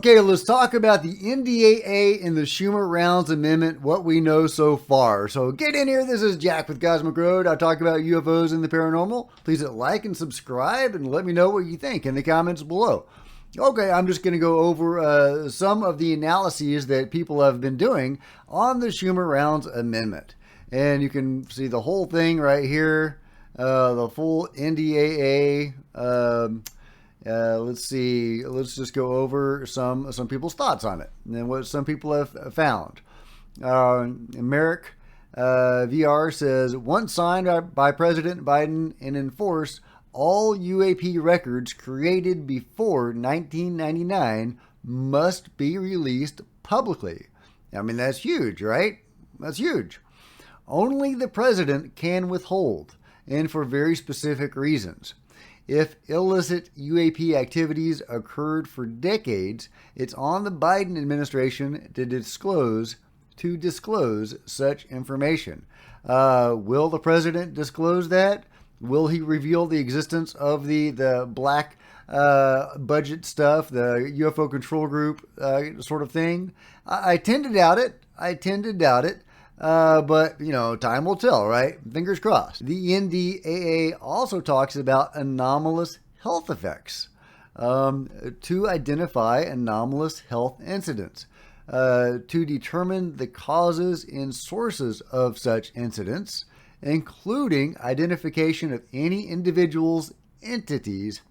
Okay, let's talk about the NDAA and the Schumer-Rounds amendment, what we know so far. So get in here. This is Jack with Cosmic Road. I talk about UFOs and the paranormal. Please hit like and subscribe and let me know what you think in the comments below. Okay, I'm just going to go over some of the analyses that people have been doing on the Schumer-Rounds amendment. And you can see the whole thing right here, the full NDAA. Let's see. Let's just go over some people's thoughts on it and what some people have found. Merrick VR says, once signed by President Biden and enforced, all UAP records created before 1999 must be released publicly. I mean, that's huge, right? That's huge. Only the president can withhold, and for very specific reasons. If illicit UAP activities occurred for decades, it's on the Biden administration to disclose such information. Will the president disclose that? Will he reveal the existence of the black budget stuff, the UFO control group sort of thing? I tend to doubt it. But, you know, time will tell, right? Fingers crossed. The NDAA also talks about anomalous health effects to identify anomalous health incidents, to determine the causes and sources of such incidents, including identification of any individuals, entities,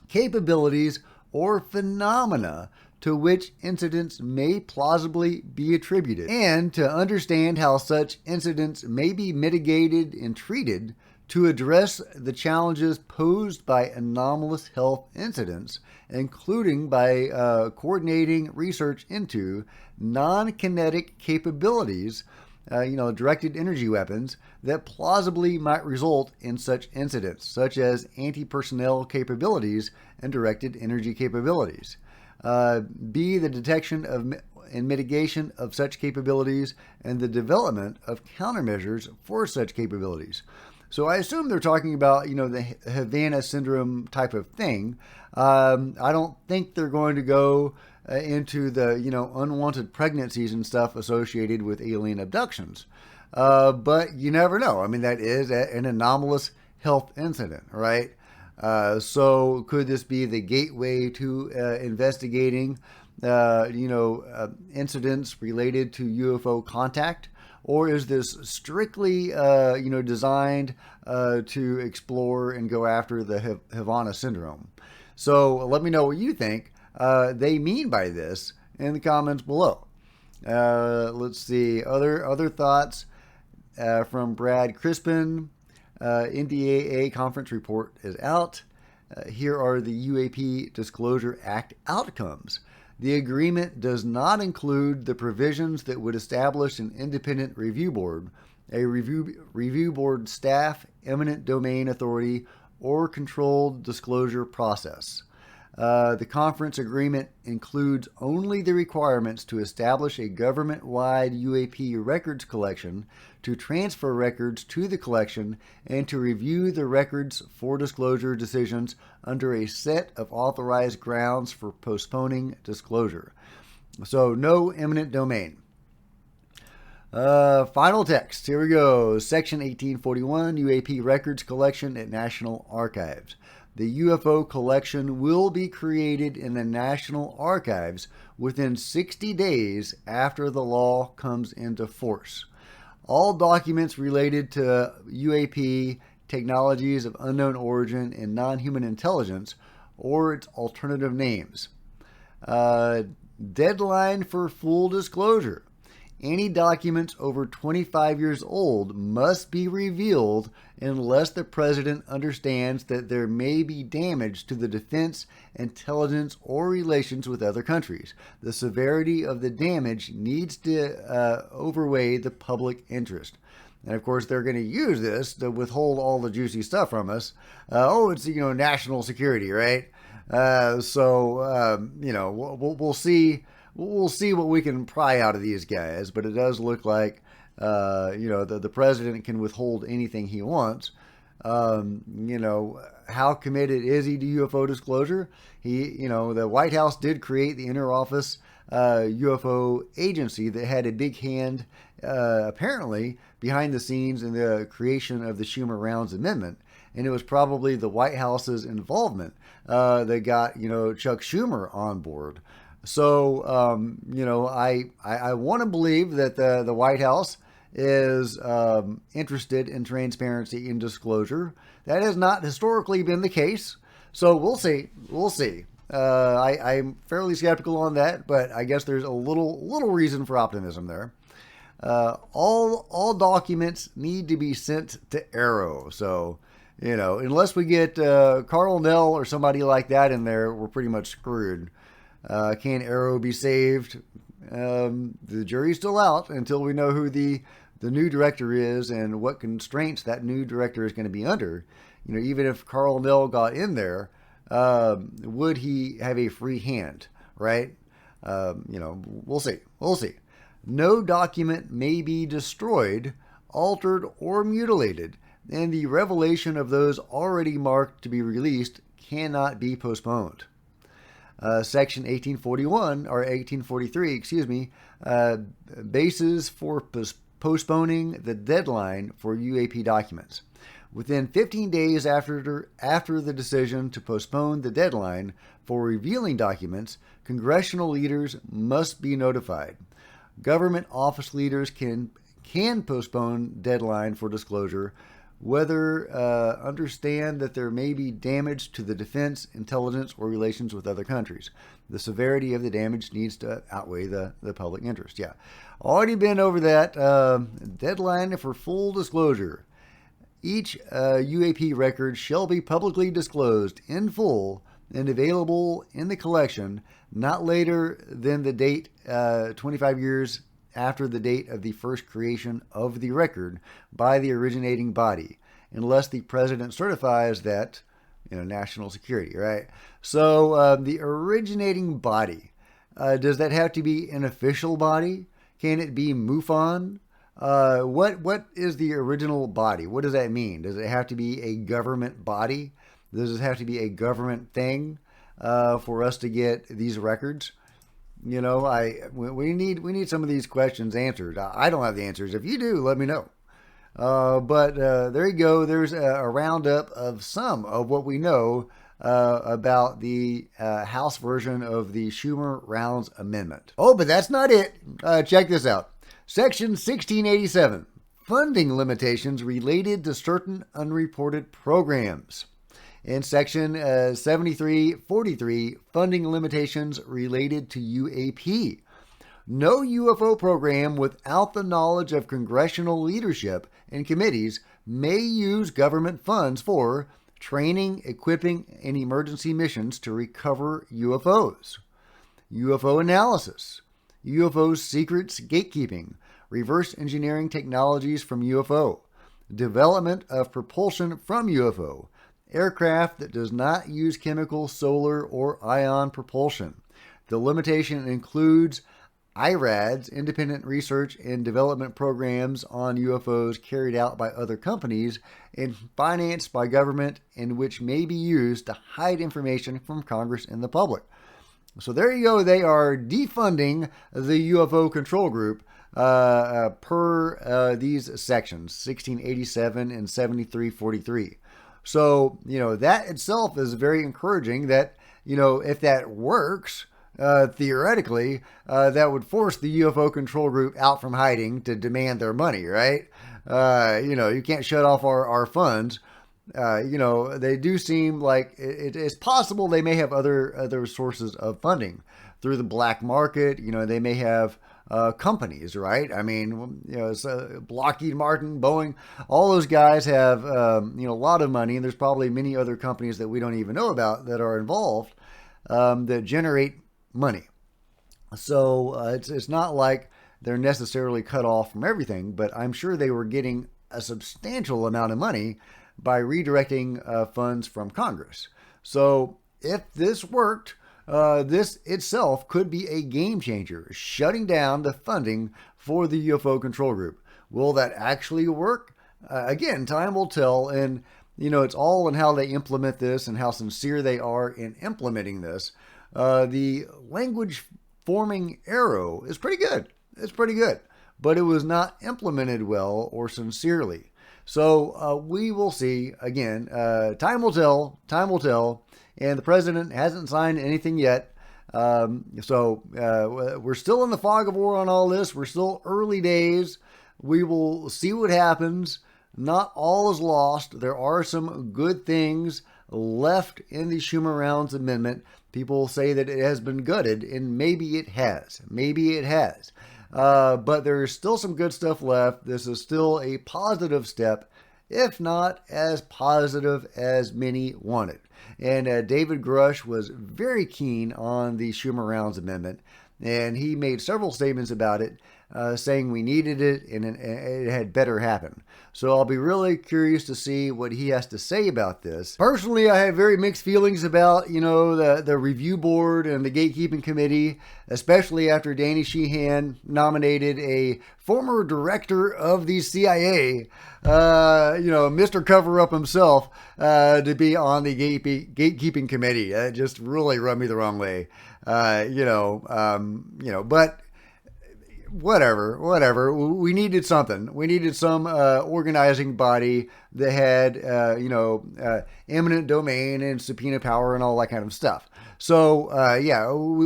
capabilities, or phenomena to which incidents may plausibly be attributed, and to understand how such incidents may be mitigated and treated to address the challenges posed by anomalous health incidents, including by coordinating research into non-kinetic capabilities, directed energy weapons that plausibly might result in such incidents, such as anti-personnel capabilities and directed energy capabilities. B, the detection of and mitigation of such capabilities and the development of countermeasures for such capabilities. So I assume they're talking about, the Havana syndrome type of thing. I don't think they're going to go into the, unwanted pregnancies and stuff associated with alien abductions. But you never know. I mean, that is an anomalous health incident, right? So could this be the gateway to investigating, incidents related to UFO contact? Or is this strictly, designed to explore and go after the Havana syndrome? So let me know what you think they mean by this in the comments below. Let's see. Other thoughts from Brad Crispin. NDAA conference report is out. Here are the UAP Disclosure Act outcomes. The agreement does not include the provisions that would establish an independent review board, a review board staff, eminent domain authority, or controlled disclosure process. The conference agreement includes only the requirements to establish a government-wide UAP records collection, to transfer records to the collection, and to review the records for disclosure decisions under a set of authorized grounds for postponing disclosure. So no eminent domain. Final text. Here we go. Section 1841, UAP records collection at National Archives. The UFO collection will be created in the National Archives within 60 days after the law comes into force. All documents related to UAP, technologies of unknown origin, and non-human intelligence, or its alternative names. Deadline for full disclosure. Any documents over 25 years old must be revealed unless the president understands that there may be damage to the defense, intelligence, or relations with other countries. The severity of the damage needs to outweigh the public interest. And of course, they're going to use this to withhold all the juicy stuff from us. It's national security, right? We'll see. We'll see what we can pry out of these guys, but it does look like, the president can withhold anything he wants. How committed is he to UFO disclosure? The White House did create the Inter-Office UFO agency that had a big hand, apparently, behind the scenes in the creation of the Schumer-Rounds amendment. And it was probably the White House's involvement that got, Chuck Schumer on board. So, I want to believe that the White House is interested in transparency and disclosure. That has not historically been the case. So we'll see. We'll see. I'm fairly skeptical on that, but I guess there's a little reason for optimism there. All documents need to be sent to Arrow. So, unless we get Carl Nell or somebody like that in there, we're pretty much screwed. Can Arrow be saved? The jury's still out until we know who the new director is and what constraints that new director is going to be under. Even if Carl Nell got in there, would he have a free hand, right? We'll see. We'll see. No document may be destroyed, altered, or mutilated, and the revelation of those already marked to be released cannot be postponed. Section 1841, or 1843, excuse me, bases for postponing the deadline for U.A.P. documents. Within 15 days after the decision to postpone the deadline for revealing documents, congressional leaders must be notified. Government office leaders can postpone deadline for disclosure, whether understand that there may be damage to the defense, intelligence, or relations with other countries. The severity of the damage needs to outweigh the public interest. Yeah, already been over that. Deadline for full disclosure. Each U.A.P. record shall be publicly disclosed in full and available in the collection not later than the date 25 years after the date of the first creation of the record by the originating body, unless the president certifies that, national security, right? So the originating body, does that have to be an official body? Can it be MUFON? What is the original body? What does that mean? Does it have to be a government body? Does it have to be a government thing for us to get these records? We need some of these questions answered. I don't have the answers. If you do, let me know. But there you go. There's a roundup of some of what we know about the House version of the Schumer-Rounds amendment. Oh, but that's not it. Check this out. Section 1687, funding limitations related to certain unreported programs. In Section 7343, funding limitations related to U.A.P. No UFO program without the knowledge of congressional leadership and committees may use government funds for training, equipping, and emergency missions to recover UFOs. UFO analysis. UFO secrets gatekeeping, reverse engineering technologies from UFO, development of propulsion from UFO, aircraft that does not use chemical, solar, or ion propulsion. The limitation includes IRADs, independent research and development programs on UFOs carried out by other companies and financed by government, and which may be used to hide information from Congress and the public. So there you go. They are defunding the UFO control group per these sections, 1687 and 7343. So, that itself is very encouraging that, if that works, theoretically, that would force the UFO control group out from hiding to demand their money, right? You can't shut off our funds. They do seem like it's possible they may have other sources of funding through the black market. They may have companies, right? I mean, Lockheed Martin, Boeing, all those guys have, a lot of money, and there's probably many other companies that we don't even know about that are involved that generate money. So it's not like they're necessarily cut off from everything, but I'm sure they were getting a substantial amount of money by redirecting funds from Congress. So if this worked, this itself could be a game changer, shutting down the funding for the UFO control group. Will that actually work? Again, time will tell. And, it's all in how they implement this and how sincere they are in implementing this. The language forming arrow is pretty good. It's pretty good, but it was not implemented well or sincerely. So we will see. Again, time will tell. Time will tell. And the president hasn't signed anything yet. So we're still in the fog of war on all this. We're still early days. We will see what happens. Not all is lost. There are some good things left in the Schumer-Rounds amendment. People say that it has been gutted, and maybe it has. Maybe it has. But there's still some good stuff left. This is still a positive step, if not as positive as many wanted. And David Grush was very keen on the Schumer-Rounds amendment, and he made several statements about it, saying we needed it and it had better happen. So I'll be really curious to see what he has to say about this. Personally, I have very mixed feelings about, the review board and the gatekeeping committee, especially after Danny Sheehan nominated a former director of the CIA, Mr. Cover-Up himself, to be on the gatekeeping committee. It just really rubbed me the wrong way. But whatever. We needed something. We needed some organizing body that had, eminent domain and subpoena power and all that kind of stuff. So,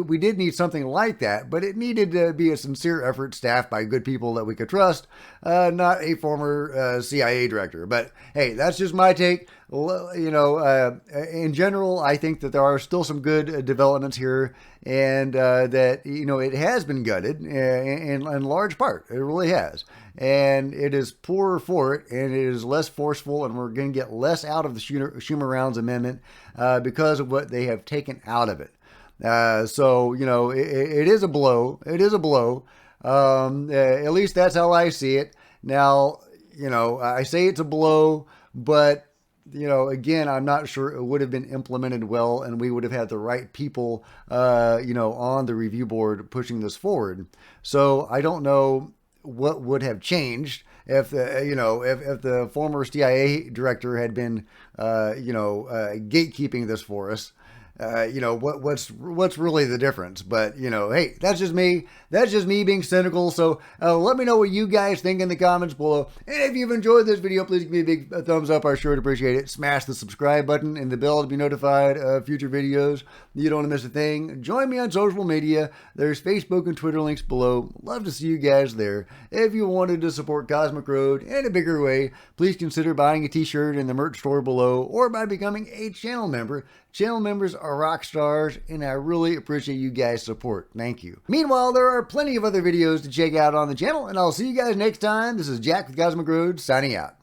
we did need something like that, but it needed to be a sincere effort staffed by good people that we could trust, not a former CIA director. But hey, that's just my take. In general, I think that there are still some good developments here, and that, it has been gutted in large part. It really has. And it is poorer for it, and it is less forceful, and we're going to get less out of the Schumer-Rounds amendment because of what they have taken out of it. So, it is a blow. It is a blow. At least that's how I see it. Now, I say it's a blow, but again, I'm not sure it would have been implemented well, and we would have had the right people, on the review board pushing this forward. So I don't know what would have changed if the former CIA director had been, gatekeeping this for us. What's really the difference? But, hey, that's just me. That's just me being cynical. So let me know what you guys think in the comments below. And if you've enjoyed this video, please give me a big thumbs up. I sure would appreciate it. Smash the subscribe button and the bell to be notified of future videos. You don't want to miss a thing. Join me on social media. There's Facebook and Twitter links below. Love to see you guys there. If you wanted to support Cosmic Road in a bigger way, please consider buying a t-shirt in the merch store below or by becoming a channel member. Channel members are rock stars, and I really appreciate you guys' support. Thank you. Meanwhile, there are plenty of other videos to check out on the channel, and I'll see you guys next time. This is Jack with Cosmic Road, signing out.